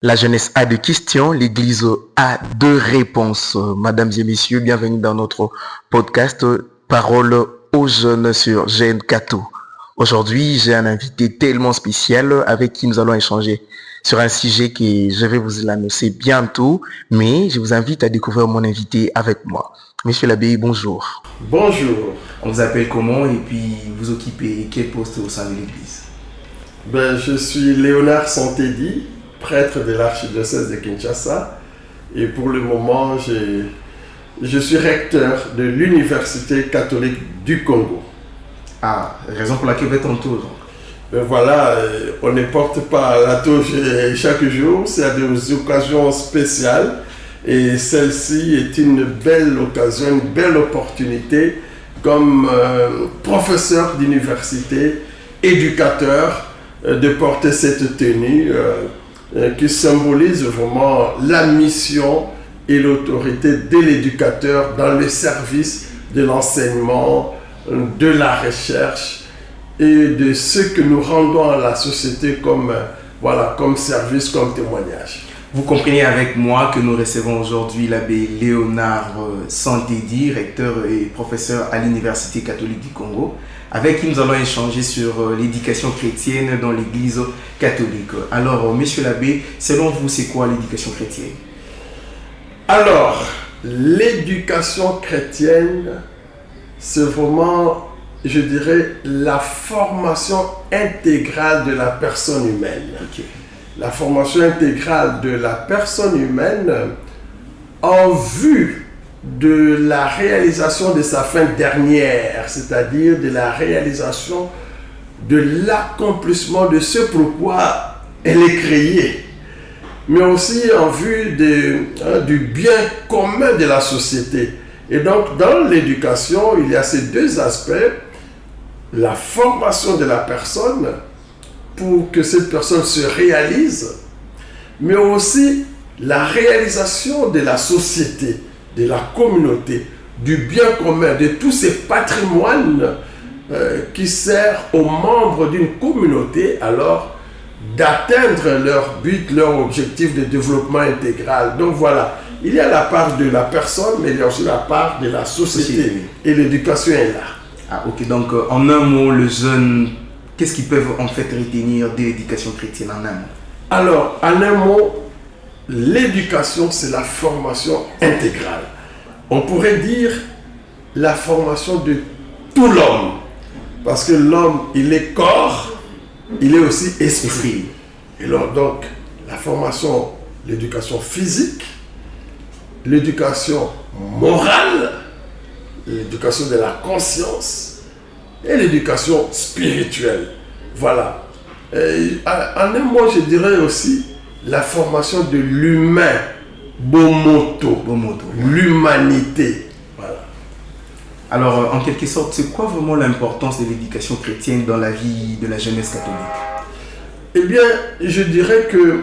La jeunesse a des questions, l'Église a deux réponses. Mesdames et messieurs, bienvenue dans notre podcast Parole aux jeunes sur Jeune Cato. Aujourd'hui, j'ai un invité tellement spécial avec qui nous allons échanger sur un sujet que je vais vous l'annoncer bientôt, mais je vous invite à découvrir mon invité avec moi. Monsieur l'abbé, bonjour. Bonjour. On vous appelle comment et puis vous occupez quel poste au sein de l'Église? Je suis Léonard Santédi, prêtre de l'archidiocèse de Kinshasa, et pour le moment, je suis recteur de l'Université catholique du Congo. Ah, raison pour laquelle vous êtes en tour. On ne porte pas la touche chaque jour, c'est à des occasions spéciales, et celle-ci est une belle occasion, une belle opportunité comme professeur d'université, éducateur, de porter cette tenue qui symbolise vraiment la mission et l'autorité de l'éducateur dans le service de l'enseignement, de la recherche et de ce que nous rendons à la société comme service, comme témoignage. Vous comprenez avec moi que nous recevons aujourd'hui l'abbé Léonard Santédi, recteur et professeur à l'Université catholique du Congo, avec qui nous allons échanger sur l'éducation chrétienne dans l'Église catholique. Alors, monsieur l'abbé, selon vous, c'est quoi l'éducation chrétienne? Alors, l'éducation chrétienne, c'est vraiment, je dirais, la formation intégrale de la personne humaine. Okay. La formation intégrale de la personne humaine en vue de la réalisation de sa fin dernière, c'est-à-dire de la réalisation de l'accomplissement de ce pourquoi elle est créée, mais aussi en vue du bien commun de la société. Et donc, dans l'éducation, il y a ces deux aspects, la formation de la personne pour que cette personne se réalise, mais aussi la réalisation de la société, de la communauté, du bien commun, de tous ces patrimoines qui servent aux membres d'une communauté alors d'atteindre leur but, leur objectif de développement intégral. Donc voilà, il y a la part de la personne, mais il y a aussi la part de la société. Et l'éducation est là. Ah, ok, donc en un mot, les jeunes, qu'est-ce qu'ils peuvent en fait retenir de l'éducation chrétienne en un mot? Alors, en un mot, l'éducation, c'est la formation intégrale. On pourrait dire la formation de tout l'homme. Parce que l'homme, il est corps, il est aussi esprit. Et donc, la formation, l'éducation physique, l'éducation morale, l'éducation de la conscience et l'éducation spirituelle. Voilà. Et en un mot, je dirais aussi la formation de l'humain, Bomoto, l'humanité. Voilà. Alors, en quelque sorte, c'est quoi vraiment l'importance de l'éducation chrétienne dans la vie de la jeunesse catholique? Eh bien, je dirais que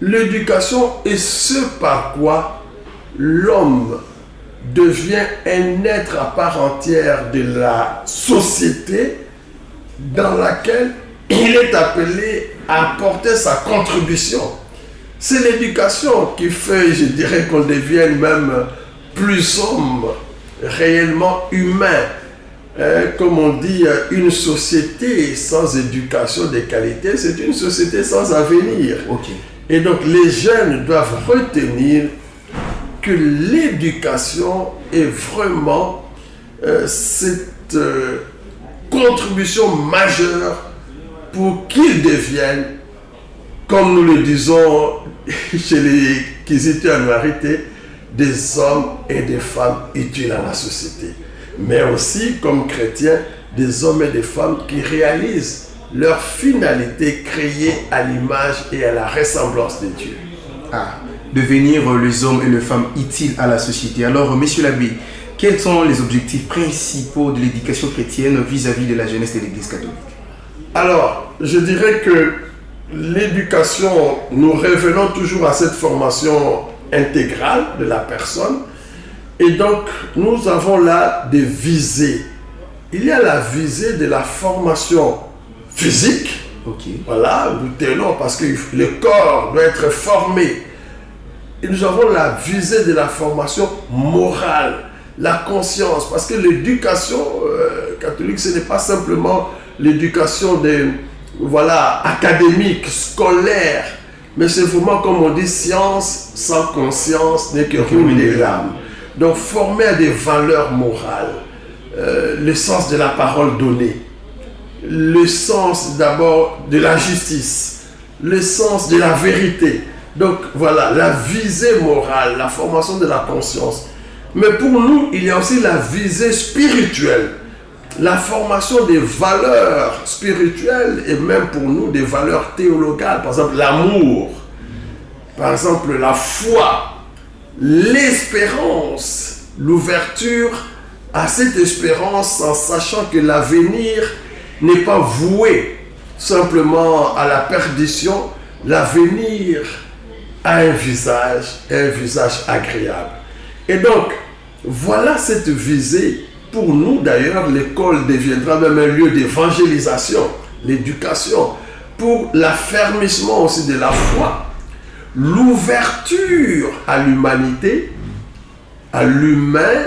l'éducation est ce par quoi l'homme devient un être à part entière de la société dans laquelle il est appelé à apporter sa contribution. C'est l'éducation qui fait, je dirais, qu'on devienne même plus homme, réellement humain. Comme on dit, une société sans éducation de qualité, c'est une société sans avenir. Okay. Et donc les jeunes doivent retenir que l'éducation est vraiment cette contribution majeure pour qu'ils deviennent, comme nous le disons chez les Kizito Anuarité, des hommes et des femmes utiles à la société. Mais aussi, comme chrétiens, des hommes et des femmes qui réalisent leur finalité créée à l'image et à la ressemblance de Dieu. Ah, devenir les hommes et les femmes utiles à la société. Alors, monsieur l'abbé, quels sont les objectifs principaux de l'éducation chrétienne vis-à-vis de la jeunesse de l'Église catholique? Alors, je dirais que l'éducation, nous revenons toujours à cette formation intégrale de la personne. Et donc, nous avons là des visées. Il y a la visée de la formation physique, Ok. Voilà, nous tenons parce que le corps doit être formé. Et nous avons la visée de la formation morale, la conscience, parce que l'éducation catholique, ce n'est pas simplement l'éducation académique, scolaire, mais c'est vraiment, comme on dit, science sans conscience n'est que ruine des l'âme. Donc, former à des valeurs morales, le sens de la parole donnée, le sens d'abord de la justice, le sens de la vérité. Donc voilà, la visée morale, la formation de la conscience. Mais pour nous, il y a aussi la visée spirituelle, la formation des valeurs spirituelles et même pour nous des valeurs théologales. Par exemple, l'amour, par exemple, la foi, l'espérance, l'ouverture à cette espérance en sachant que l'avenir n'est pas voué simplement à la perdition, l'avenir a un visage agréable. Et donc, voilà cette visée. Pour nous, d'ailleurs, l'école deviendra même un lieu d'évangélisation, l'éducation, pour l'affermissement aussi de la foi, l'ouverture à l'humanité, à l'humain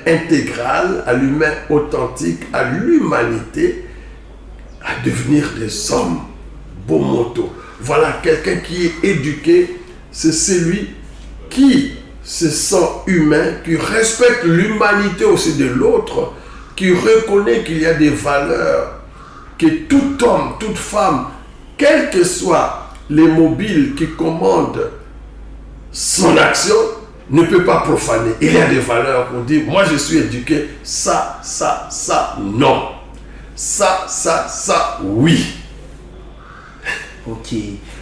intégral, à l'humain authentique, à l'humanité, à devenir des hommes, beau motto. Voilà, quelqu'un qui est éduqué, c'est celui qui se sent humain, qui respecte l'humanité aussi de l'autre, qui reconnaît qu'il y a des valeurs que tout homme, toute femme, quels que soient les mobiles qui commandent son action, ne peut pas profaner. Il y a des valeurs qu'on dit, moi je suis éduqué, ça, non. Ça, oui. Ok.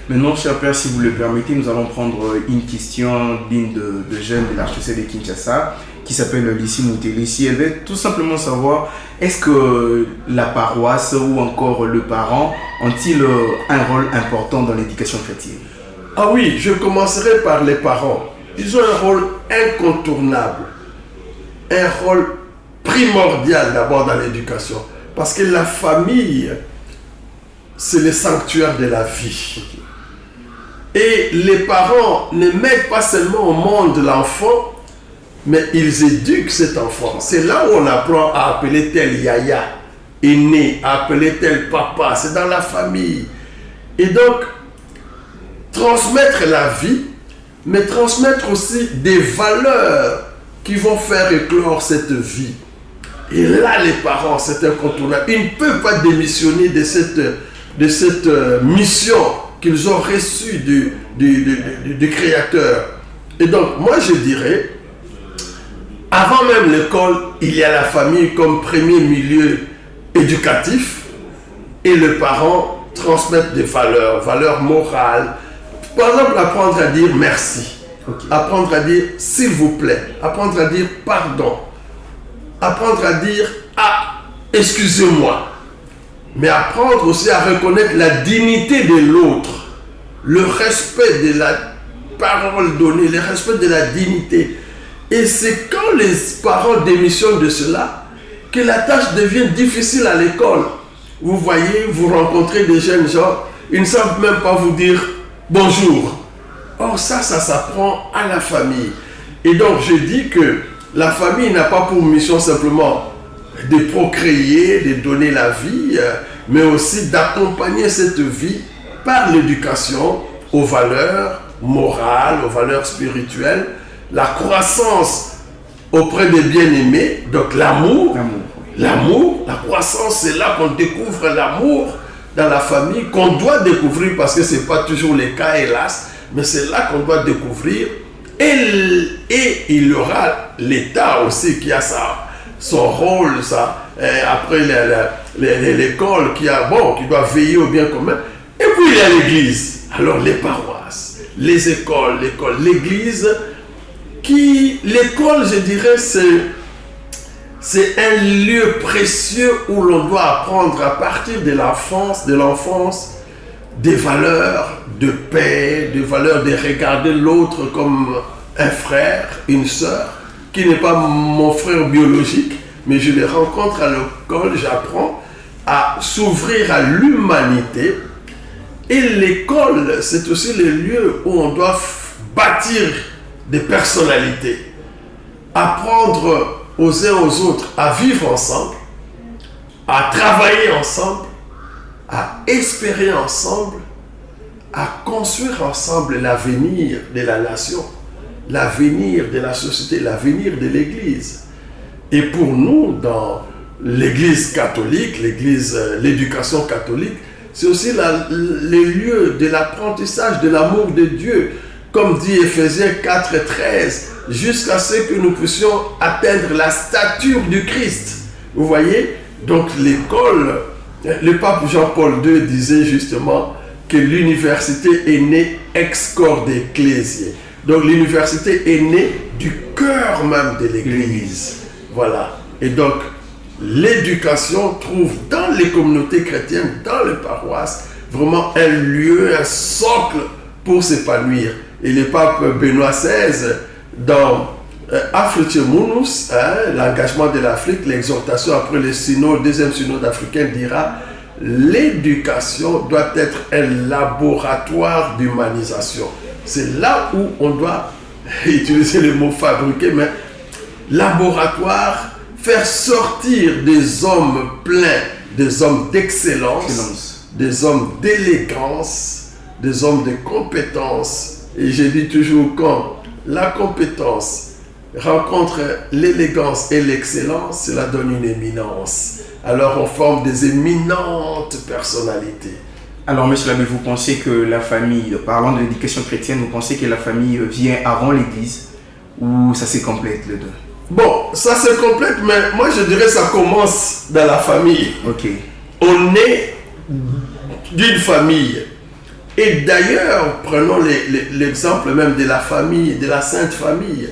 Maintenant, cher père, si vous le permettez, nous allons prendre une question d'une de jeunes de l'archdiocèse de Kinshasa qui s'appelle Lissi Moutelissi. Elle veut tout simplement savoir, est-ce que la paroisse ou encore le parent ont-ils un rôle important dans l'éducation chrétienne? Ah oui, je commencerai par les parents. Ils ont un rôle incontournable, un rôle primordial d'abord dans l'éducation. Parce que la famille, c'est le sanctuaire de la vie. Et les parents ne mettent pas seulement au monde l'enfant, mais ils éduquent cet enfant. C'est là où on apprend à appeler tel yaya, aîné, à appeler tel papa. C'est dans la famille. Et donc, transmettre la vie, mais transmettre aussi des valeurs qui vont faire éclore cette vie. Et là, les parents, c'est incontournable. Ils ne peuvent pas démissionner de cette mission qu'ils ont reçue du Créateur. Et donc, moi, je dirais, avant même l'école, il y a la famille comme premier milieu éducatif et le parent transmettre des valeurs morales. Par exemple, apprendre à dire merci, apprendre à dire s'il vous plaît, apprendre à dire pardon, apprendre à dire ah, excusez-moi, mais apprendre aussi à reconnaître la dignité de l'autre, le respect de la parole donnée, le respect de la dignité. Et c'est quand les parents démissionnent de cela que la tâche devient difficile à l'école. Vous voyez, vous rencontrez des jeunes gens, ils ne savent même pas vous dire bonjour. Or ça s'apprend à la famille. Et donc je dis que la famille n'a pas pour mission simplement de procréer, de donner la vie, mais aussi d'accompagner cette vie par l'éducation aux valeurs morales, aux valeurs spirituelles, la croissance auprès des bien-aimés, donc l'amour, la croissance, c'est là qu'on découvre l'amour dans la famille, qu'on doit découvrir parce que ce n'est pas toujours le cas, hélas, mais c'est là qu'on doit découvrir. Et il y aura l'État aussi qui a son rôle, après l'école qui doit veiller au bien commun. Et puis il y a l'Église, alors les paroisses, les écoles, l'Église, l'école, je dirais, c'est un lieu précieux où l'on doit apprendre à partir de l'enfance, des valeurs de paix, des valeurs de regarder l'autre comme un frère, une sœur, qui n'est pas mon frère biologique, mais je les rencontre à l'école, j'apprends. à s'ouvrir à l'humanité. Et l'école, c'est aussi le lieu où on doit bâtir des personnalités, apprendre aux uns aux autres à vivre ensemble, à travailler ensemble, à espérer ensemble, à construire ensemble l'avenir de la nation, l'avenir de la société, l'avenir de l'Église. Et pour nous, dans l'Église catholique, l'éducation catholique, c'est aussi les lieux de l'apprentissage de l'amour de Dieu, comme dit Éphésiens 4:13, jusqu'à ce que nous puissions atteindre la stature du Christ. Vous voyez? Donc l'école, le pape Jean-Paul II disait justement que l'université est née ex corde ecclesiae. Donc l'université est née du cœur même de l'Église. Voilà. Et donc, l'éducation trouve dans les communautés chrétiennes, dans les paroisses, vraiment un lieu, un socle pour s'épanouir. Et le pape Benoît XVI, dans Afrique Munus, l'engagement de l'Afrique, l'exhortation après le synode, deuxième synode africain, dira: l'éducation doit être un laboratoire d'humanisation. C'est là où on doit utiliser le mot fabriquer, mais laboratoire, faire sortir des hommes pleins, des hommes d'excellence, des hommes d'élégance, des hommes de compétence. Et je dis toujours, quand la compétence rencontre l'élégance et l'excellence, cela donne une éminence. Alors on forme des éminentes personnalités. Alors, monsieur l'abbé, vous pensez que la famille, parlant de l'éducation chrétienne, vous pensez que la famille vient avant l'Église ou ça se complète les deux? Bon, ça se complète, mais moi je dirais ça commence dans la famille. Ok. On est d'une famille. Et d'ailleurs, prenons l'exemple même de la famille, de la Sainte Famille.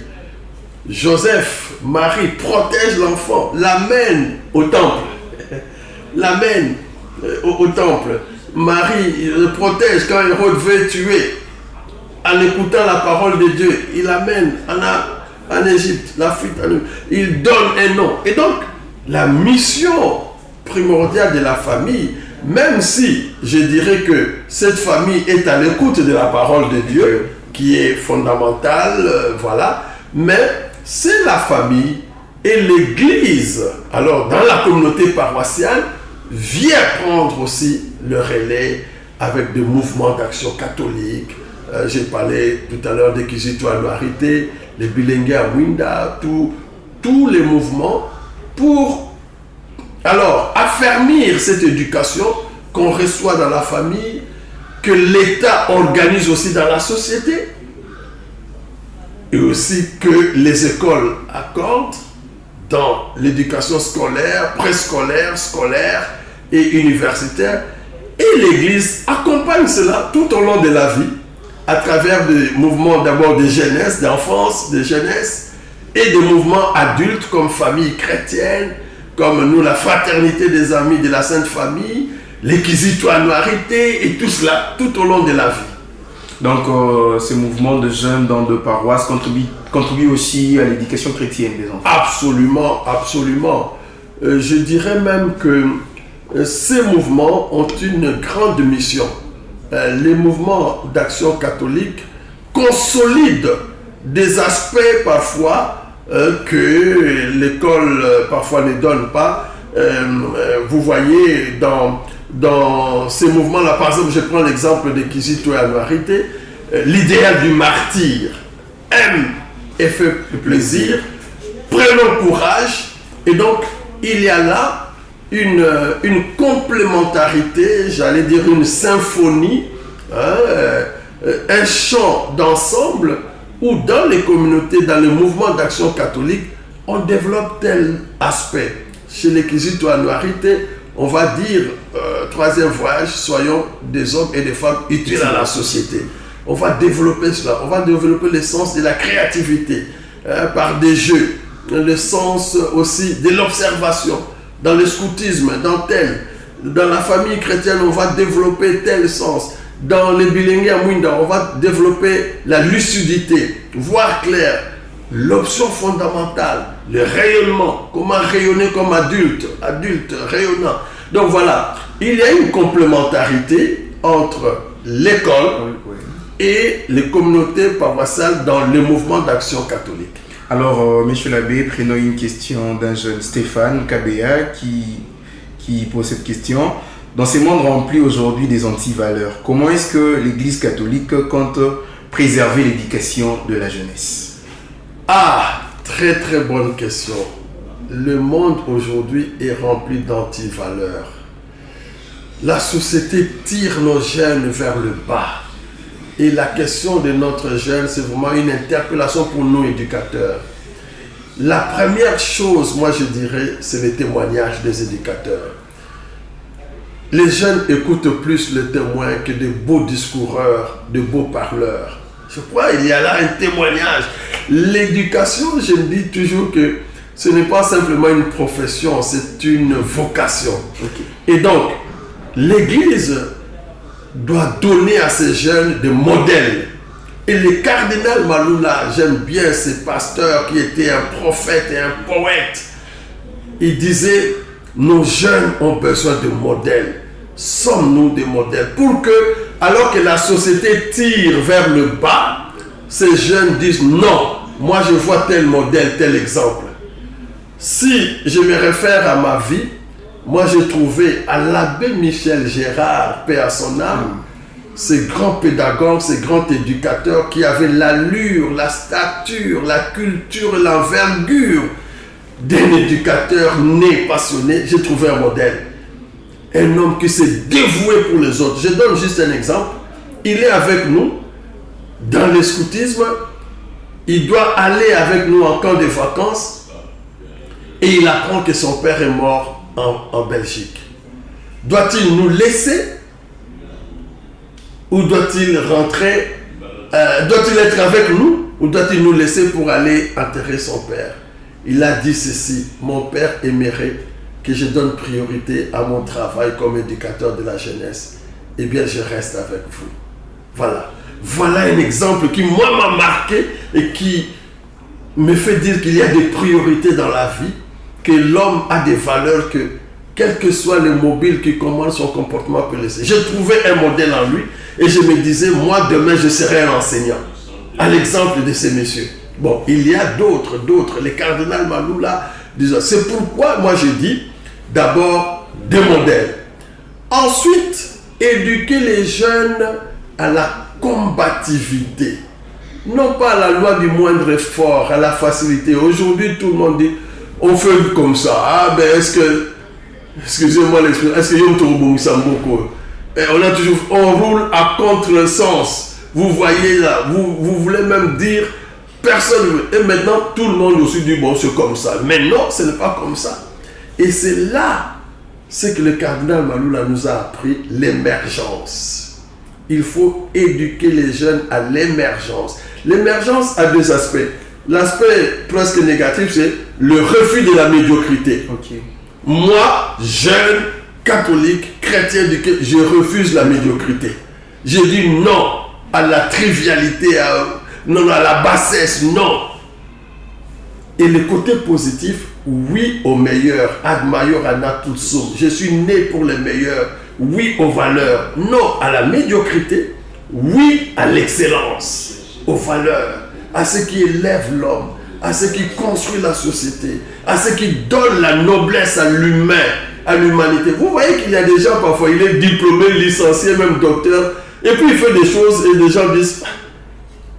Joseph, Marie protège l'enfant, l'amène au temple. L'amène au temple. Marie le protège quand Hérode veut tuer. En écoutant la parole de Dieu, il l'amène en Égypte, la fuite en Égypte. Il donne un nom. Et donc, la mission primordiale de la famille, même si je dirais que cette famille est à l'écoute de la parole de Dieu, qui est fondamentale, voilà, mais c'est la famille et l'Église, alors dans la communauté paroissiale, vient prendre aussi le relais avec des mouvements d'action catholique. J'ai parlé tout à l'heure des Kizito Anuarité, les Bilingues à Winda, tous les mouvements pour alors affermir cette éducation qu'on reçoit dans la famille, que l'État organise aussi dans la société, et aussi que les écoles accordent dans l'éducation scolaire, préscolaire, scolaire et universitaire. Et l'Église accompagne cela tout au long de la vie, à travers des mouvements d'abord de jeunesse, d'enfance, de jeunesse, et des mouvements adultes comme famille chrétienne, comme nous, la fraternité des amis de la Sainte Famille, les Kizito Anuarité, et tout cela tout au long de la vie. Donc, ces mouvements de jeunes dans deux paroisses contribuent aussi à l'éducation chrétienne des enfants. Absolument, absolument. Je dirais même que ces mouvements ont une grande mission. Les mouvements d'action catholique consolident des aspects parfois que l'école parfois ne donne pas. Vous voyez dans ces mouvements-là, par exemple, je prends l'exemple de Kizito Anuarité, l'idéal du martyr: aime et fait plaisir, prenons courage. Et donc, il y a là une complémentarité, j'allais dire une symphonie, un chant d'ensemble où dans les communautés, dans le mouvement d'action catholique, on développe tel aspect. Chez les Kizito Anuarité, on va dire, troisième voyage, soyons des hommes et des femmes utiles à la société. On va développer cela, on va développer le sens de la créativité par des jeux, le sens aussi de l'observation. Dans le scoutisme, dans la famille chrétienne, on va développer tel sens. Dans les Bilingues à Mwinda, on va développer la lucidité, voir clair, l'option fondamentale, le rayonnement, comment rayonner comme adulte rayonnant. Donc voilà, il y a une complémentarité entre l'école et les communautés paroissiales dans le mouvement d'action catholique. Alors, monsieur l'abbé, prenons une question d'un jeune Stéphane Kabea qui pose cette question. Dans ces mondes remplis aujourd'hui des antivaleurs, comment est-ce que l'Église catholique compte préserver l'éducation de la jeunesse? Ah, très très bonne question. Le monde aujourd'hui est rempli d'antivaleurs. La société tire nos jeunes vers le bas. Et la question de notre jeune, c'est vraiment une interpellation pour nous éducateurs. La première chose, moi je dirais, c'est le témoignage des éducateurs. Les jeunes écoutent plus le témoin que de beaux discoureurs, de beaux parleurs. Je crois qu'il y a là un témoignage. L'éducation, je me dis toujours que ce n'est pas simplement une profession, c'est une vocation. Okay. Et donc, l'Église doit donner à ces jeunes des modèles. Et le cardinal Maloula, j'aime bien ce pasteur qui était un prophète et un poète. Il disait, nos jeunes ont besoin de modèles. Sommes-nous des modèles? Pour que, alors que la société tire vers le bas, ces jeunes disent, non, moi je vois tel modèle, tel exemple. Si je me réfère à ma vie, moi j'ai trouvé à l'abbé Michel Gérard, paix à son âme, ces grands pédagogues, ces grands éducateurs qui avaient l'allure, la stature, la culture, l'envergure d'un éducateur né, passionné. J'ai trouvé un modèle. Un homme qui s'est dévoué pour les autres. Je donne juste un exemple. Il est avec nous dans le scoutisme. Il doit aller avec nous en camp de vacances. Et il apprend que son père est mort en Belgique. Doit-il nous laisser? Ou doit-il rentrer? Doit-il être avec nous? Ou doit-il nous laisser pour aller enterrer son père? Il a dit ceci: mon père aimerait que je donne priorité à mon travail comme éducateur de la jeunesse. Eh bien, je reste avec vous. Voilà. Voilà un exemple qui, moi, m'a marqué et qui me fait dire qu'il y a des priorités dans la vie, que l'homme a des valeurs que, quel que soit le mobile qui commande son comportement, peut laisser. J'ai trouvé un modèle en lui et je me disais, moi, demain, je serai un enseignant. À l'exemple de ces messieurs. Bon, il y a d'autres. Le cardinal Maloula disait. C'est pourquoi, moi, je dis, d'abord, des modèles. Ensuite, éduquer les jeunes à la combativité. Non pas à la loi du moindre effort, à la facilité. Aujourd'hui, tout le monde dit, on fait comme ça. Ah, ben, est-ce que, excusez-moi l'expression, est-ce que Yom Tourboum Samboko, on roule à contre-sens. Vous voyez là, vous voulez même dire, personne, et maintenant, tout le monde aussi dit, bon, c'est comme ça. Mais non, ce n'est pas comme ça. Et c'est là, ce que le cardinal Maloula nous a appris, l'émergence. Il faut éduquer les jeunes à l'émergence. L'émergence a deux aspects. L'aspect presque négatif, c'est le refus de la médiocrité. Okay. Moi, jeune, catholique, chrétien, je refuse la médiocrité. Je dis non à la trivialité, non à la bassesse, non. Et le côté positif, oui au meilleur, ad maior anatum sum. Je suis né pour les meilleurs. Oui aux valeurs, non à la médiocrité, oui à l'excellence, aux valeurs, à ce qui élève l'homme, à ce qui construit la société, à ce qui donne la noblesse à l'humain, à l'humanité. Vous voyez qu'il y a des gens, parfois, il est diplômé, licencié, même docteur, et puis il fait des choses et les gens disent,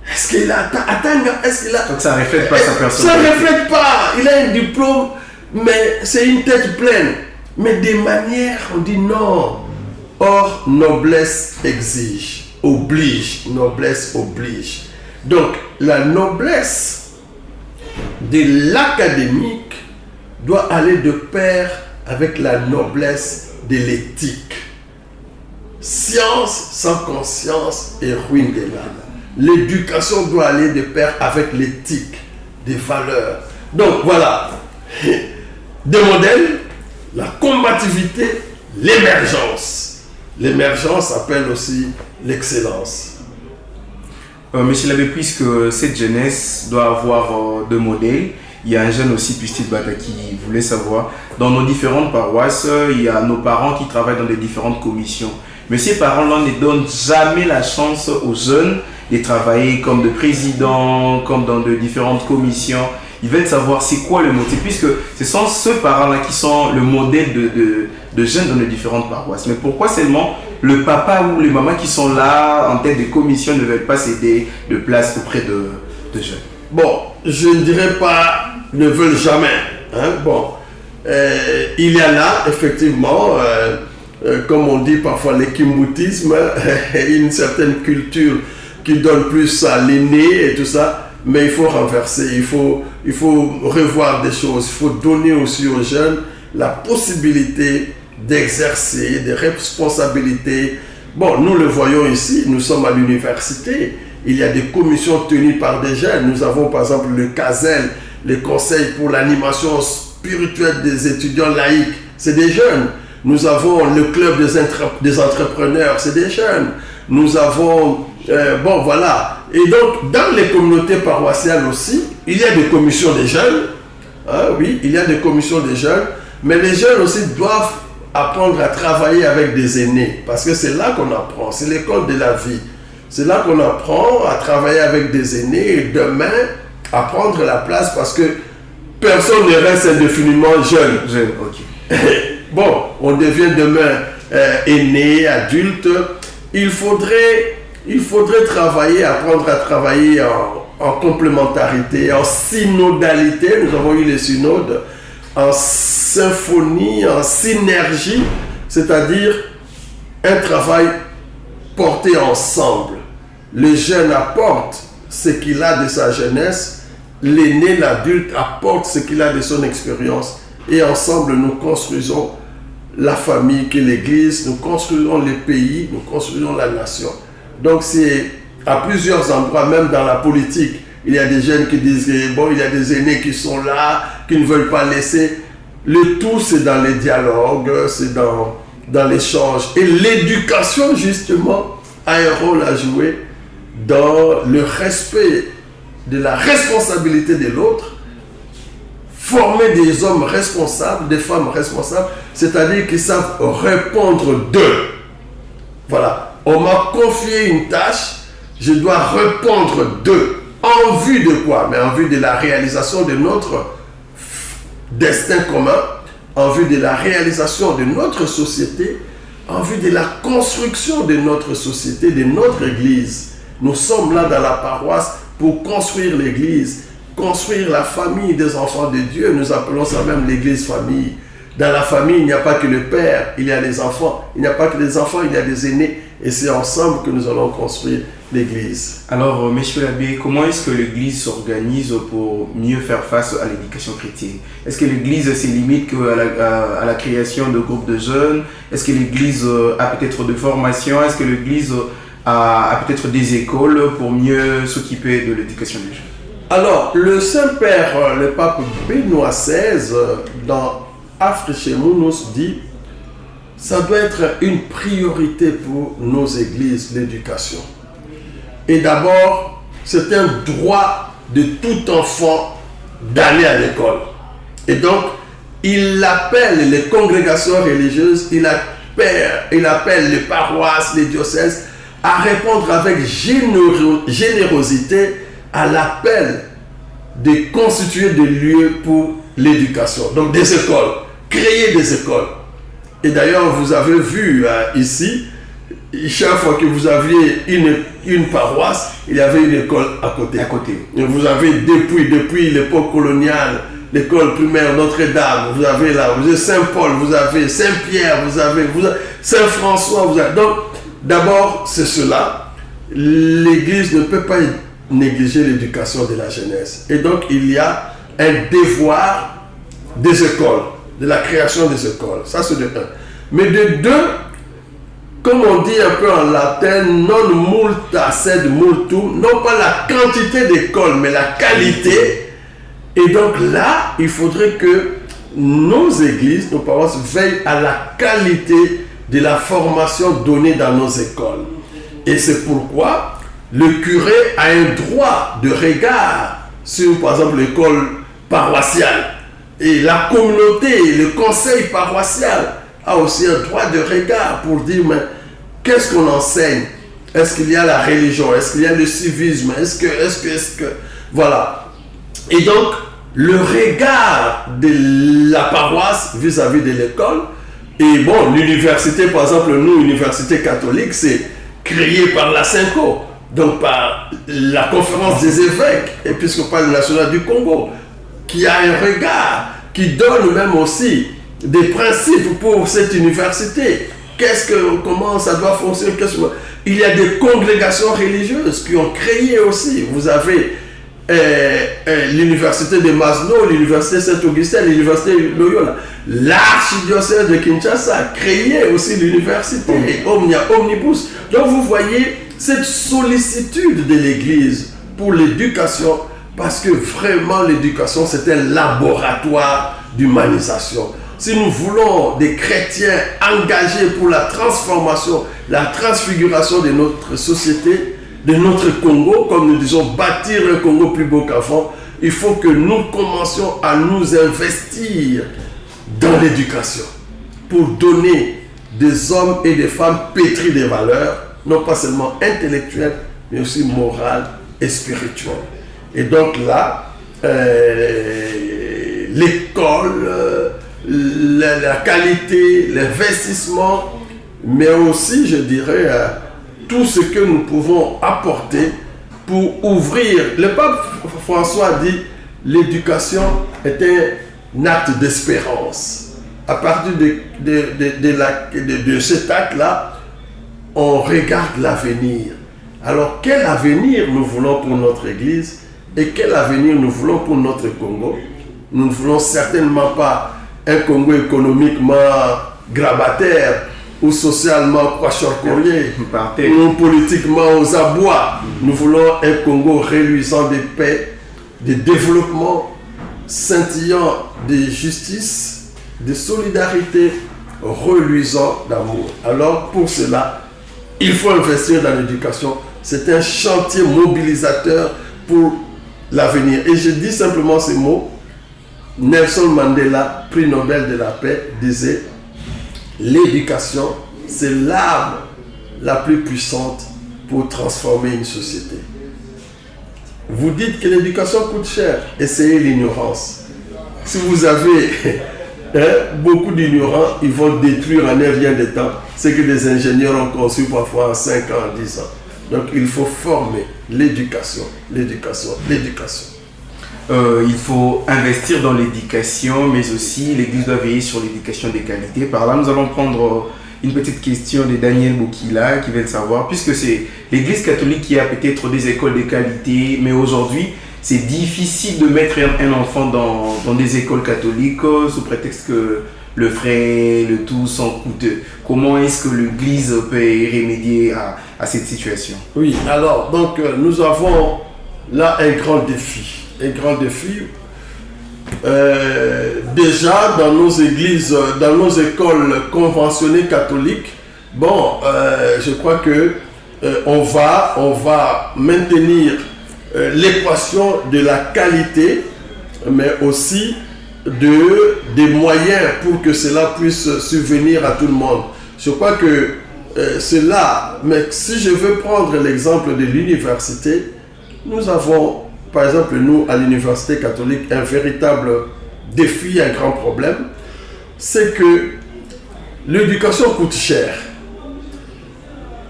est-ce qu'il a est-ce qu'il a... Donc ça ne reflète pas sa personne. Ça ne reflète pas, il a un diplôme, mais c'est une tête pleine. Mais des manières, on dit non. Or, noblesse exige, oblige, noblesse oblige. Donc, la noblesse de l'académique doit aller de pair avec la noblesse de l'éthique. Science sans conscience est ruine de l'âme. L'éducation doit aller de pair avec l'éthique, des valeurs. Donc, voilà, des modèles, la combativité, l'émergence. L'émergence appelle aussi l'excellence. Monsieur l'abbé, puisque cette jeunesse doit avoir de modèles, il y a un jeune aussi, Pustile Bata, qui voulait savoir, dans nos différentes paroisses, il y a nos parents qui travaillent dans les différentes commissions. Mais ces parents-là ne donnent jamais la chance aux jeunes de travailler comme de président, comme dans de différentes commissions. Ils veulent savoir c'est quoi le motif, puisque ce sont ceux parents-là qui sont le modèle de jeunes dans les différentes paroisses. Mais pourquoi seulement le papa ou les mamans qui sont là en tête des commissions ne veulent pas céder de place auprès de jeunes? Bon, je ne dirais pas ne veulent jamais. Hein? Bon, il y a là, effectivement, comme on dit parfois, l'équimoutisme, une certaine culture qui donne plus à l'aîné et tout ça. Mais il faut renverser, il faut revoir des choses, il faut donner aussi aux jeunes la possibilité d'exercer des responsabilités. Bon, nous le voyons ici, nous sommes à l'université, il y a des commissions tenues par des jeunes. Nous avons par exemple le CASEL, le Conseil pour l'animation spirituelle des étudiants laïcs, c'est des jeunes. Nous avons le club des entrepreneurs, c'est des jeunes. Nous avons, bon voilà. Et donc, dans les communautés paroissiales aussi, il y a des commissions des jeunes. Hein, oui, il y a des commissions des jeunes. Mais les jeunes aussi doivent apprendre à travailler avec des aînés. Parce que c'est là qu'on apprend. C'est l'école de la vie. C'est là qu'on apprend à travailler avec des aînés. Et demain, à prendre la place parce que personne ne reste indéfiniment jeune. Jeune, ok. Bon, on devient demain aîné, adulte. Il faudrait travailler, apprendre à travailler en complémentarité, en synodalité. Nous avons eu les synodes, en symphonie, en synergie, c'est-à-dire un travail porté ensemble. Le jeune apporte ce qu'il a de sa jeunesse, l'aîné, l'adulte apporte ce qu'il a de son expérience, et ensemble nous construisons la famille qui est l'Église, nous construisons les pays, nous construisons la nation. Donc c'est à plusieurs endroits, même dans la politique, il y a des jeunes qui disent, bon, il y a des aînés qui sont là, qui ne veulent pas laisser. Le tout, c'est dans les dialogues, c'est dans l'échange. Et l'éducation, justement, a un rôle à jouer dans le respect de la responsabilité de l'autre. Former des hommes responsables, des femmes responsables, c'est-à-dire qui savent répondre d'eux. Voilà. On m'a confié une tâche, je dois répondre d'eux. En vue de quoi? Mais en vue de la réalisation de notre destin commun, en vue de la réalisation de notre société, en vue de la construction de notre société, de notre Église. Nous sommes là dans la paroisse pour construire l'Église, construire la famille des enfants de Dieu. Nous appelons ça même l'Église famille. Dans la famille, il n'y a pas que le père, il y a les enfants. Il n'y a pas que les enfants, il y a des aînés. Et c'est ensemble que nous allons construire l'Église. Alors, monsieur l'abbé, comment est-ce que l'Église s'organise pour mieux faire face à l'éducation chrétienne? Est-ce que l'Église se limite à la création de groupes de jeunes? Est-ce que l'Église a peut-être de formation? Est-ce que l'Église a peut-être des écoles pour mieux s'occuper de l'éducation des jeunes? Alors, le Saint-Père, le pape Benoît XVI, dans Africhemou, nous dit ça doit être une priorité pour nos églises, l'éducation. Et d'abord, c'est un droit de tout enfant d'aller à l'école. Et donc, il appelle les congrégations religieuses, il appelle les paroisses, les diocèses à répondre avec générosité à l'appel de constituer des lieux pour l'éducation. Donc des écoles, créer des écoles. Et d'ailleurs, vous avez vu ici, chaque fois que vous aviez une paroisse, il y avait une école à côté. Et vous avez depuis l'époque coloniale, l'école primaire Notre-Dame, vous avez là, vous avez Saint-Paul, vous avez Saint-Pierre, vous avez Saint-François. Donc, d'abord, c'est cela. L'Église ne peut pas négliger l'éducation de la jeunesse. Et donc, il y a un devoir des écoles, de la création des écoles. Ça, c'est de un. Mais de deux, comme on dit un peu en latin, non multa sed multum, non pas la quantité d'écoles, mais la qualité. Et donc là, il faudrait que nos églises, nos paroisses veillent à la qualité de la formation donnée dans nos écoles. Et c'est pourquoi le curé a un droit de regard sur, par exemple, l'école paroissial. Et la communauté, le conseil paroissial a aussi un droit de regard pour dire, mais qu'est-ce qu'on enseigne? Est-ce qu'il y a la religion? Est-ce qu'il y a le civisme? Est-ce que... Voilà. Et donc, le regard de la paroisse vis-à-vis de l'école, et bon, l'université, par exemple, nous, université catholique, c'est créé par la SYNCO, donc par la conférence des évêques épiscopales nationales du Congo, qui a un regard, qui donne même aussi des principes pour cette université. Comment ça doit fonctionner? Il y a des congrégations religieuses qui ont créé aussi. Vous avez l'université de Masno, l'université Saint-Augustin, l'université Loyola. L'archidiocèse de Kinshasa a créé aussi l'université Omnibus. Donc vous voyez cette sollicitude de l'Église pour l'éducation, parce que vraiment l'éducation c'est un laboratoire d'humanisation. Si nous voulons des chrétiens engagés pour la transformation, la transfiguration de notre société, de notre Congo, comme nous disons, bâtir un Congo plus beau qu'avant, il faut que nous commencions à nous investir dans l'éducation pour donner des hommes et des femmes pétris de valeurs, non pas seulement intellectuelles, mais aussi morales et spirituelles. Et donc là, l'école, la qualité, l'investissement, mais aussi, je dirais, tout ce que nous pouvons apporter pour ouvrir. Le pape François a dit l'éducation est un acte d'espérance. À partir de cet acte-là, on regarde l'avenir. Alors, quel avenir nous voulons pour notre Église et quel avenir nous voulons pour notre Congo? Nous ne voulons certainement pas un Congo économiquement grabataire ou socialement poissard-courrier ou politiquement aux abois. Nous voulons un Congo reluisant de paix, de développement, scintillant de justice, de solidarité, reluisant d'amour. Alors pour cela, il faut investir dans l'éducation. C'est un chantier mobilisateur pour l'avenir. Et je dis simplement ces mots. Nelson Mandela, prix Nobel de la paix, disait: l'éducation, c'est l'arme la plus puissante pour transformer une société. Vous dites que l'éducation coûte cher, essayez l'ignorance. Si vous avez beaucoup d'ignorants, ils vont détruire en un rien de temps ce que des ingénieurs ont conçu parfois en 5 ans, en 10 ans. Donc il faut former l'éducation. Il faut investir dans l'éducation, mais aussi l'Église doit veiller sur l'éducation de qualité. Par là, nous allons prendre une petite question de Daniel Bokila qui veut le savoir, puisque c'est l'Église catholique qui a peut-être des écoles de qualité, mais aujourd'hui, c'est difficile de mettre un enfant dans des écoles catholiques sous prétexte que le frais, le tout sont coûteux. Comment est-ce que l'Église peut remédier à cette situation? Oui, alors, donc nous avons là un grand défi. Déjà dans nos églises, dans nos écoles conventionnées catholiques, je crois que on va maintenir l'équation de la qualité, mais aussi des moyens pour que cela puisse subvenir à tout le monde. Je crois que cela, mais si je veux prendre l'exemple de l'université, nous avons, par exemple, nous, à l'université catholique, un véritable défi, un grand problème, c'est que l'éducation coûte cher.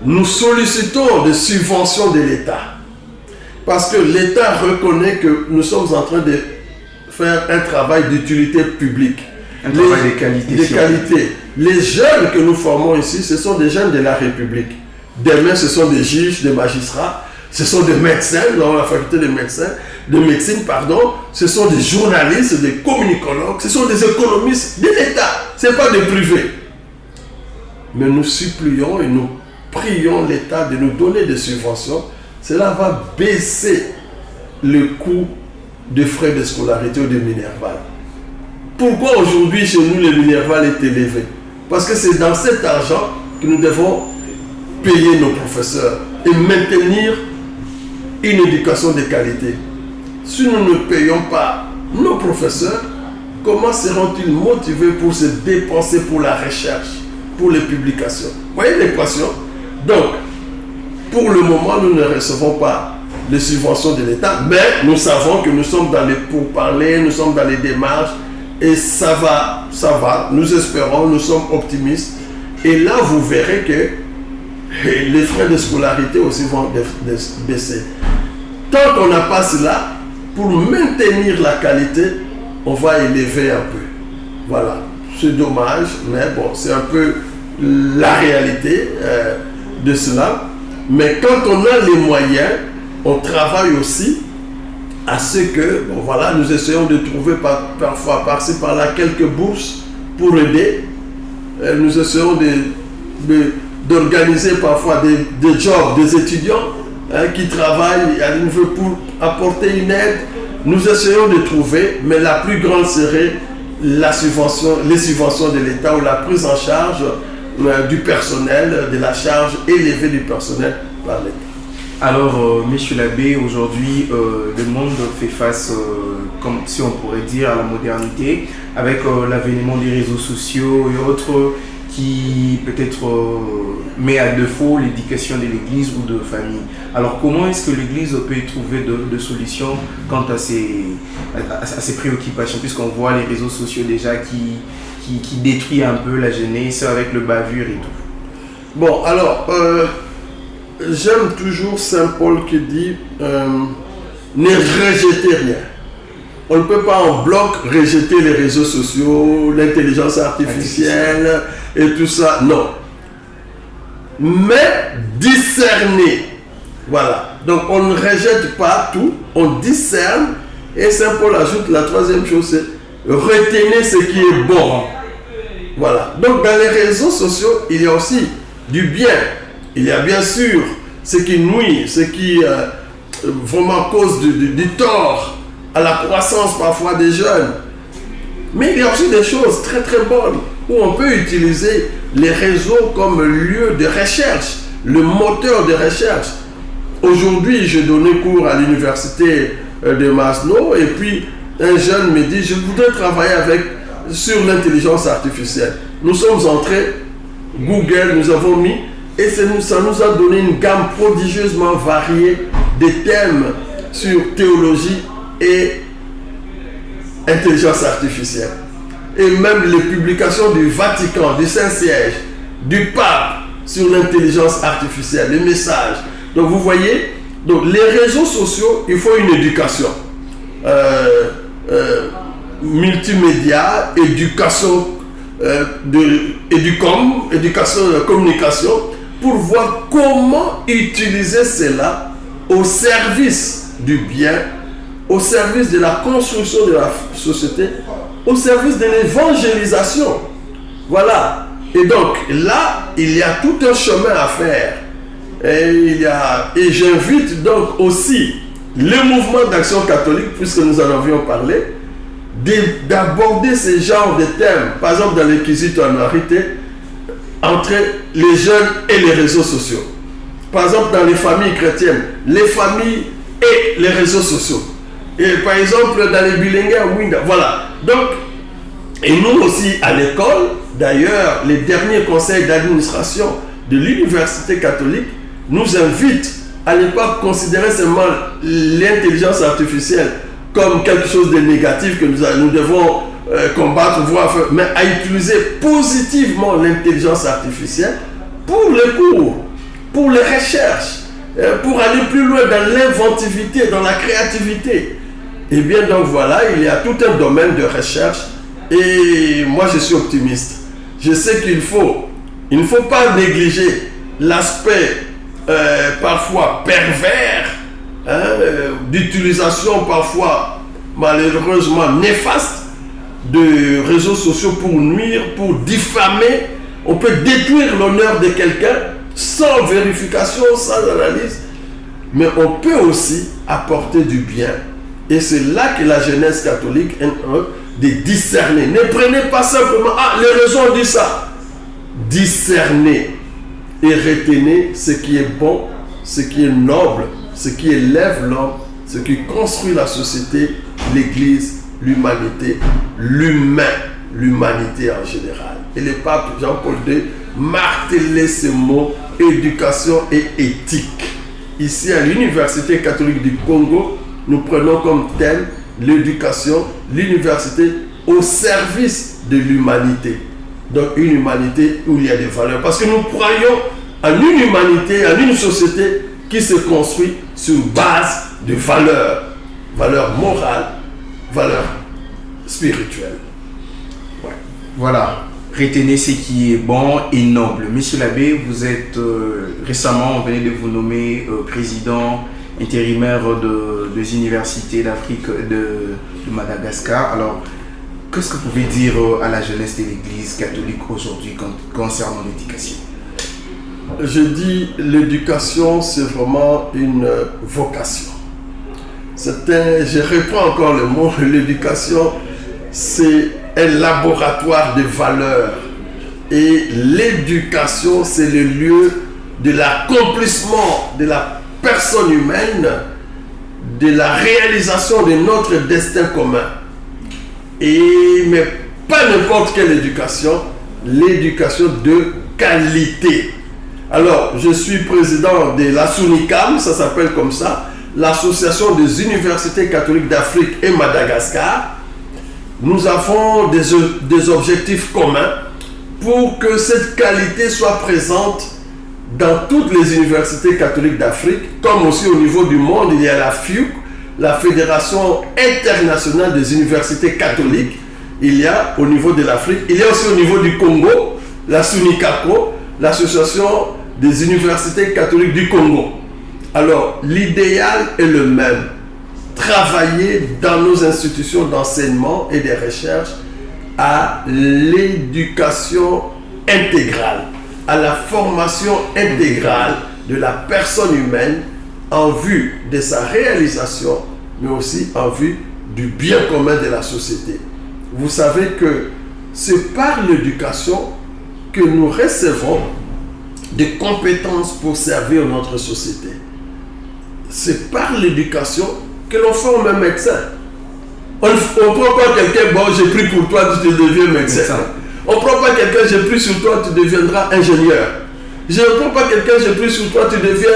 Nous sollicitons des subventions de l'État parce que l'État reconnaît que nous sommes en train de faire un travail d'utilité publique. Un travail de qualité. Les jeunes que nous formons ici, ce sont des jeunes de la République. Demain, ce sont des juges, des magistrats, ce sont des médecins dans la faculté de médecine, ce sont des journalistes, des communicologues, ce sont des économistes de l'État, ce n'est pas des privés. Mais nous supplions et nous prions l'État de nous donner des subventions. Cela va baisser le coût de frais de scolarité ou de Minerval. Pourquoi aujourd'hui chez nous le Minerval est élevé? Parce que c'est dans cet argent que nous devons payer nos professeurs et maintenir une éducation de qualité. Si nous ne payons pas nos professeurs, comment seront-ils motivés pour se dépenser pour la recherche, pour les publications? Vous voyez l'équation? Donc, pour le moment, nous ne recevons pas les subventions de l'État, mais nous savons que nous sommes dans les pourparlers, nous sommes dans les démarches, et ça va, nous espérons, nous sommes optimistes. Et là, vous verrez que les frais de scolarité aussi vont baisser. Tant qu'on n'a pas cela, pour maintenir la qualité, on va élever un peu. Voilà, c'est dommage, mais bon, c'est un peu la réalité de cela. Mais quand on a les moyens, on travaille aussi à ce que, bon voilà, nous essayons de trouver parfois par-ci par-là quelques bourses pour aider. Nous essayons d'organiser parfois des jobs des étudiants qui travaillent à niveau pour apporter une aide. Nous essayons de trouver, mais la plus grande serait les subventions de l'État ou la prise en charge du personnel, de la charge élevée du personnel par l'État. Alors, Monsieur l'abbé, aujourd'hui, le monde fait face, comme si on pourrait dire, à la modernité, avec l'avènement des réseaux sociaux et autres, qui peut-être met à défaut l'éducation de l'Église ou de famille. Alors, comment est-ce que l'Église peut y trouver de solutions quant à ces préoccupations, puisqu'on voit les réseaux sociaux déjà qui détruisent un peu la jeunesse avec le bavure et tout? Bon, alors, j'aime toujours Saint Paul qui dit ne rejetez rien. On ne peut pas en bloc rejeter les réseaux sociaux, l'intelligence artificielle et tout ça. Non. Mais discerner. Voilà. Donc on ne rejette pas tout, on discerne. Et Saint Paul ajoute la troisième chose, c'est retenez ce qui est bon. Voilà. Donc dans les réseaux sociaux, il y a aussi du bien. Il y a bien sûr ce qui nuit, ce qui vraiment cause du tort à la croissance parfois des jeunes. Mais il y a aussi des choses très très bonnes où on peut utiliser les réseaux comme lieu de recherche, le moteur de recherche. Aujourd'hui, j'ai donné cours à l'université de Masno et puis un jeune me dit je voudrais travailler sur l'intelligence artificielle. Nous sommes entrés, Google, nous avons mis et ça nous a donné une gamme prodigieusement variée de thèmes sur théologie et intelligence artificielle. Et même les publications du Vatican, du Saint-Siège, du Pape sur l'intelligence artificielle, les messages. Donc vous voyez, donc les réseaux sociaux, il faut une éducation. Multimédia, éducation, éducation de communication, pour voir comment utiliser cela au service du bien, au service de la construction de la société, au service de l'évangélisation. Voilà. Et donc là, il y a tout un chemin à faire. Et j'invite donc aussi le mouvement d'action catholique, puisque nous en avions parlé, d'aborder ce genre de thèmes, par exemple dans l'inquisitorialité, entre les jeunes et les réseaux sociaux. Par exemple, dans les familles chrétiennes, les familles et les réseaux sociaux. Et par exemple, dans les bilingues, voilà. Donc, et nous aussi à l'école, d'ailleurs, les derniers conseils d'administration de l'université catholique nous invitent à ne pas considérer seulement l'intelligence artificielle comme quelque chose de négatif que nous devons combattre, mais à utiliser positivement l'intelligence artificielle pour les cours, pour les recherches, pour aller plus loin dans l'inventivité, dans la créativité. Et bien donc voilà, il y a tout un domaine de recherche et moi je suis optimiste. Je sais il ne faut pas négliger l'aspect parfois pervers, d'utilisation parfois malheureusement néfaste de réseaux sociaux pour nuire, pour diffamer. On peut détruire l'honneur de quelqu'un sans vérification, sans analyse, mais on peut aussi apporter du bien. Et c'est là que la jeunesse catholique est de discerner. Ne prenez pas simplement, les réseaux ont dit ça. Discernez et retenez ce qui est bon, ce qui est noble, ce qui élève l'homme, ce qui construit la société, l'église, l'humanité, l'humanité en général. Et le pape Jean-Paul II martelait ce mot éducation et éthique. Ici à l'Université catholique du Congo, nous prenons comme thème l'éducation, l'université au service de l'humanité. Donc une humanité où il y a des valeurs. Parce que nous croyons en une humanité, en une société qui se construit sur une base de valeurs. Valeurs morales, valeurs spirituelles. Ouais. Voilà, retenez ce qui est bon et noble. Monsieur l'abbé, vous êtes récemment, on venait de vous nommer président intérimaire des universités d'Afrique de Madagascar. Alors, qu'est-ce que vous pouvez dire à la jeunesse de l'Église catholique aujourd'hui concernant l'éducation? Je dis l'éducation, c'est vraiment une vocation. Je reprends encore le mot, l'éducation, c'est un laboratoire de valeurs. Et l'éducation, c'est le lieu de l'accomplissement de la personne humaine, de la réalisation de notre destin commun. Mais pas n'importe quelle éducation, l'éducation de qualité. Alors, je suis président de la SUNICAM, ça s'appelle comme ça, l'Association des universités catholiques d'Afrique et Madagascar. Nous avons des objectifs communs pour que cette qualité soit présente dans toutes les universités catholiques d'Afrique, comme aussi au niveau du monde. Il y a la FIUC, la Fédération internationale des universités catholiques. Il y a au niveau de l'Afrique, il y a aussi au niveau du Congo, la SUNICACO, l'association des universités catholiques du Congo. Alors, l'idéal est le même. Travailler dans nos institutions d'enseignement et de recherche à l'éducation intégrale, à la formation intégrale de la personne humaine en vue de sa réalisation, mais aussi en vue du bien commun de la société. Vous savez que c'est par l'éducation que nous recevons des compétences pour servir notre société. C'est par l'éducation que l'on forme un médecin. On ne prend pas quelqu'un, bon, j'ai pris pour toi, tu deviens médecin. On ne prend pas quelqu'un, j'ai pris sur toi, tu deviendras ingénieur. Je ne prends pas quelqu'un, j'ai pris sur toi, tu deviens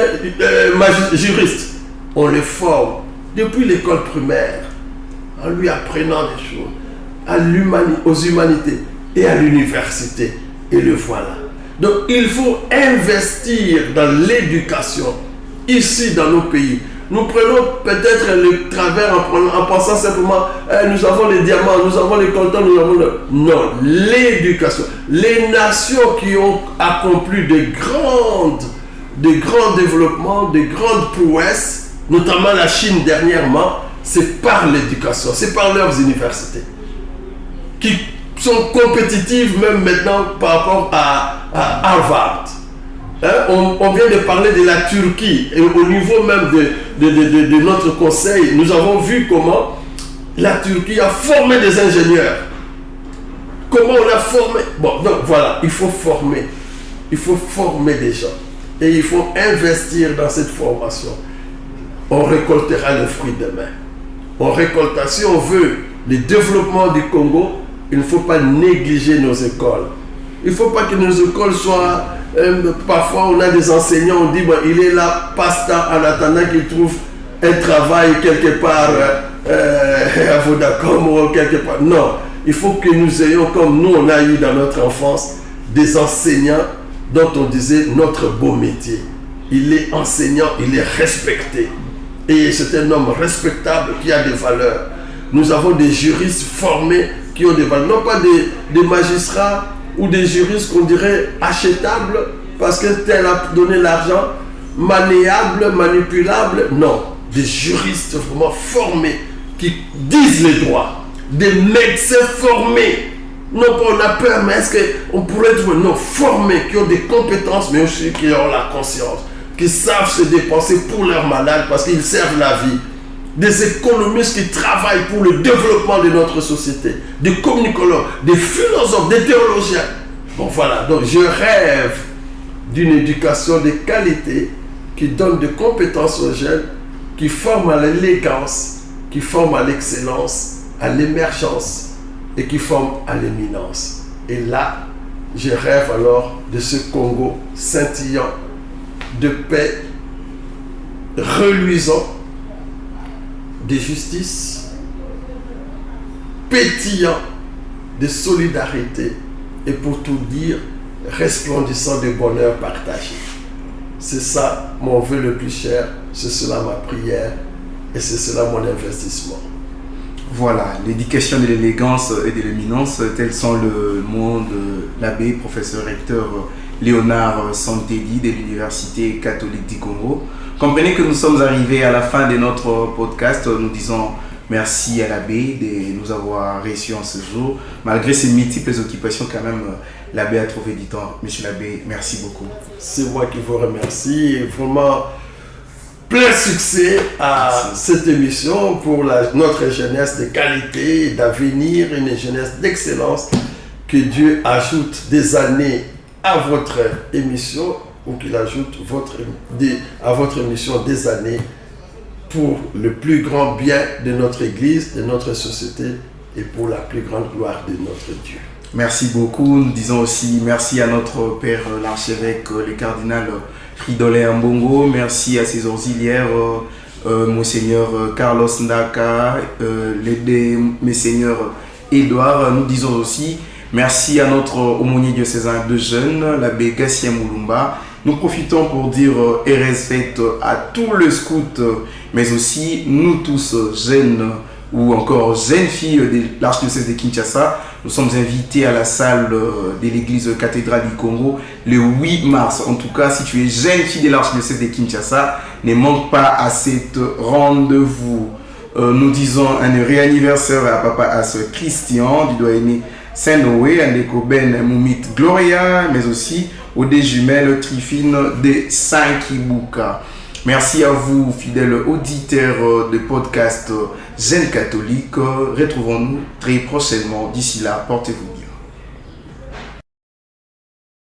juriste. On le forme depuis l'école primaire, en lui apprenant des choses, aux humanités et à l'université. Et le voilà. Donc il faut investir dans l'éducation, ici dans nos pays. Nous prenons peut-être le travers en pensant simplement nous avons les diamants, nous avons les coltans, nous avons le... Non, l'éducation. Les nations qui ont accompli de grands développements, de grandes prouesses, notamment la Chine dernièrement, c'est par l'éducation, c'est par leurs universités qui sont compétitives même maintenant par rapport à Harvard. On vient de parler de la Turquie et au niveau même de notre conseil, nous avons vu comment la Turquie a formé des ingénieurs. Comment on a formé. Bon, donc voilà, il faut former. Il faut former des gens. Et il faut investir dans cette formation. On récoltera le fruit demain. On récoltera, si on veut le développement du Congo, il ne faut pas négliger nos écoles. Il ne faut pas que nos écoles soient... parfois, on a des enseignants, on dit, bon, il est là, passe-temps, en attendant qu'il trouve un travail quelque part à Vodacom ou quelque part. Non, il faut que nous ayons, comme nous, on a eu dans notre enfance, des enseignants dont on disait notre beau métier. Il est enseignant, il est respecté. Et c'est un homme respectable qui a des valeurs. Nous avons des juristes formés qui ont des valeurs. Non pas des magistrats ou des juristes qu'on dirait achetables parce que tel a donné l'argent, malléables, manipulables. Non, des juristes vraiment formés qui disent les droits. Des médecins formés. Non pas on a peur, mais est-ce qu'on pourrait trouver, non, formés, qui ont des compétences, mais aussi qui ont la conscience, qui savent se dépenser pour leurs malades parce qu'ils servent la vie. Des économistes qui travaillent pour le développement de notre société, des communicologues, des philosophes, des théologiens. Bon voilà, donc je rêve d'une éducation de qualité qui donne des compétences aux jeunes, qui forme à l'élégance, qui forme à l'excellence à l'émergence et qui forment à l'éminence. Et là, je rêve alors de ce Congo scintillant de paix, reluisant, de justice, pétillant de solidarité et pour tout dire, resplendissant de bonheur partagé. C'est ça mon vœu le plus cher, c'est cela ma prière et c'est cela mon investissement. Voilà, l'éducation de l'élégance et de l'éminence, tels sont le mot de l'abbé, professeur recteur Léonard Santeli de l'Université catholique du Congo. Comprenez que nous sommes arrivés à la fin de notre podcast. Nous disons merci à l'abbé de nous avoir reçus en ce jour. Malgré ses multiples occupations, quand même, l'abbé a trouvé du temps. Monsieur l'abbé, merci beaucoup. C'est moi qui vous remercie. Et vraiment, plein succès à cette émission pour notre jeunesse de qualité, d'avenir, une jeunesse d'excellence. Que Dieu ajoute des années à votre émission ou qu'il ajoute à votre émission des années pour le plus grand bien de notre Église, de notre société et pour la plus grande gloire de notre Dieu. Merci beaucoup. Nous disons aussi merci à notre Père l'archevêque, le cardinal Fridolin Ambongo. Merci à ses auxiliaires, Monseigneur Carlos Ndaka, les deux Messeigneurs Édouard. Nous disons aussi merci à notre aumônier diocésain de jeunes, l'abbé Gatien Moulumba. Nous profitons pour dire heureuse fête à tous les scouts, mais aussi nous tous jeunes ou encore jeunes filles de l'archidiocèse de Kinshasa. Nous sommes invités à la salle de l'église cathédrale du Congo le 8 mars. En tout cas, si tu es jeune fille de l'archidiocèse de Kinshasa, ne manque pas à cet rendez-vous. Nous disons un heureux anniversaire à Papa As Christian, du doyenné Saint-Noé, à Ndeko Ben Moumit Gloria, mais aussi aux deux jumelles Trifine de Saint-Kibuka. Merci à vous, fidèles auditeurs de podcast Jeunes Catholiques. Retrouvons-nous très prochainement. D'ici là, portez-vous bien.